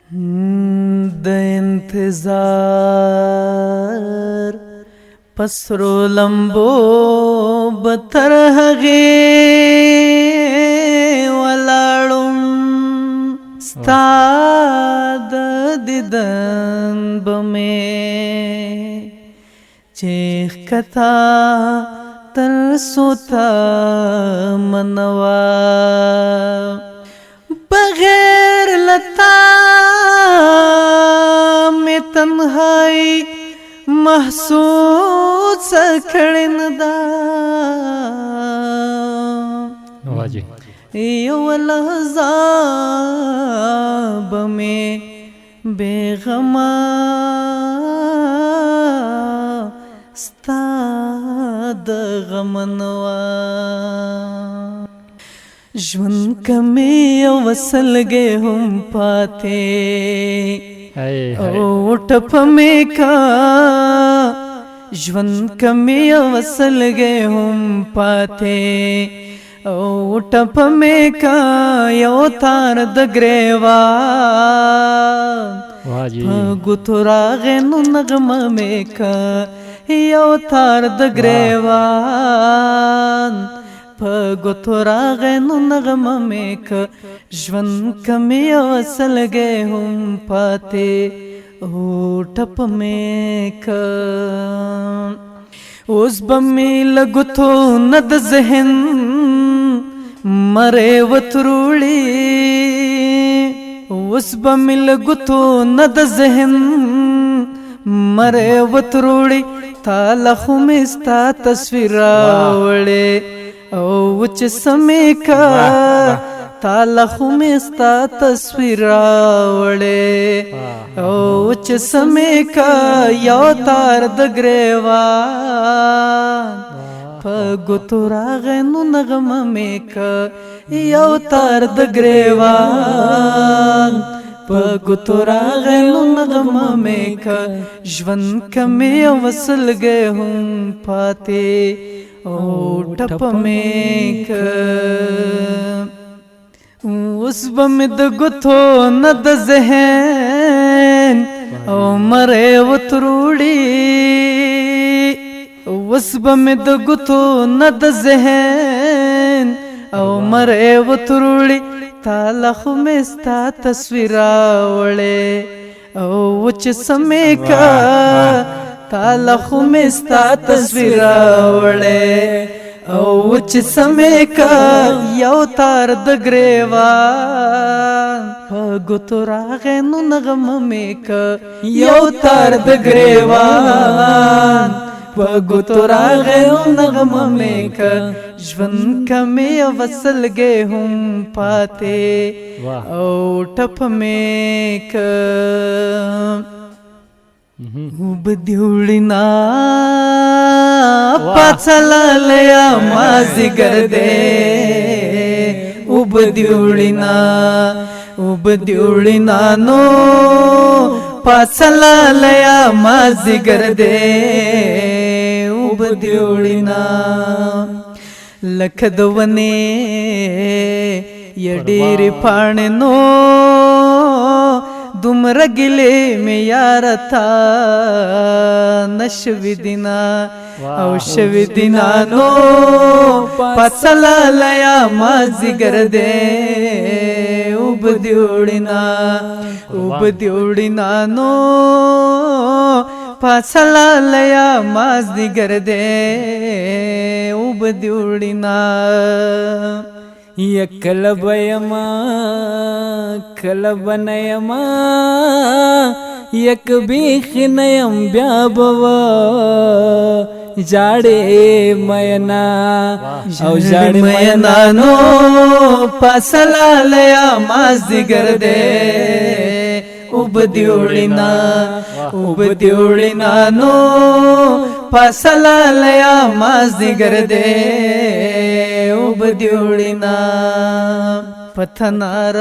د انتظار پسرو لمبو بتر هغه ولاړم ستا د دیدن بمه چیخ کتا تر سوتا منوا بغیر لتا میں تنہائی محسوس کړن دا واجی یو لحظه بمه بیغما ستا د غمنوا ژوند کمی وسلګې هم پاتې او ټپ مې کا ژوند کمی وسلګې هم پاتې او ټپ مې کا یو تار د ګریوان ګوتو راغې نو نغمه مې کا یو تار د ګریوان په ګوتو راغې نو نغمه مې کا ژوند کمی وسلګې هم پاتې او ټپ مې کا اوس به مې له ګوتو نه د ذهن مرې وتروړي اوس به مې له ګوتو نه د ذهن مرې وتروړي تاله خو مې ستا تصویر راوړې او چې سمې کا تاله خو مې ستا تصویر راوړې او چې سمې کا یو تار د ګریوان په ګوتو راغې نو نغمه مې کا یو تار د ګریوان په ګوتو راغې نو نغمه مې کا ژوند کمی وسلګې هم پاتې او ټپ مې کا اوس به مې د ګوتو نه د ذهن او مرې وتروړي اوس به مې د ګوتو نه د ذهن او مرې وتروړي تاله خو مې ستا تصویر راوړې او چې سمې کا تاله خو مې ستا تصویر راوړې او چې سمې کا یو تار د ګریوان په ګوتو راغې نو نغمه مې کا یو تار د ګریوان په ګوتو راغې نو نغمه مې کا ژوند کمی وسلګې هم پاتې او ټپ مې کا وبدیوړنا پڅلالیا مازیګر دې وبدیوړنا نو پڅلالیا مازیګر دې وبدیوړنا لکه دونه یډیر پاڼ نو دومره ګلې مې یار تا نشوي دینا او شوي دینا نو پڅلالیا مازیګر دې وبدیوړنا نو پڅلالیا مازیګر دې وبدیوړنا یکل بیما کلب نیما یک بیخ نیم بیا بوا جاڑے مینا او جاڑے مینا نو پسلالیا مازیګر دې وبدیوړنا نو پسلالیا مازیګر دې وبدیوړنا پتنار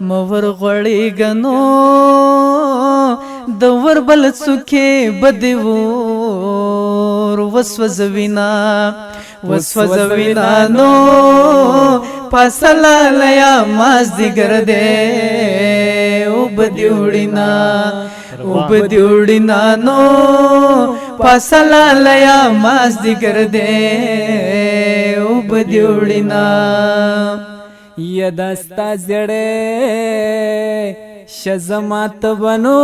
مور غړی غنو د وربل څوکې بدیور وسوځوینا نو پسلالیا مازیګر دې وبدیوڑینا وبدیوڑینا نو پاسلالیا مازدیګر دے وبدیوڑینا یدستا زړه شزمات بنو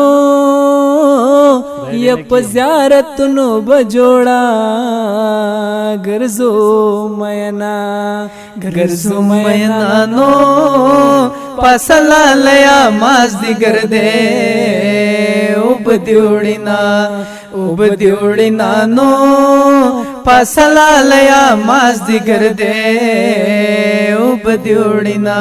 ی په زیارتونو بجوړا ګرځو مینا ګرځو مینا نو پاسلالیا مازدیګر دے وبدیوڑینا وبدیوڑینا نو پاسلالیا مازدیګر دے وبدیوڑینا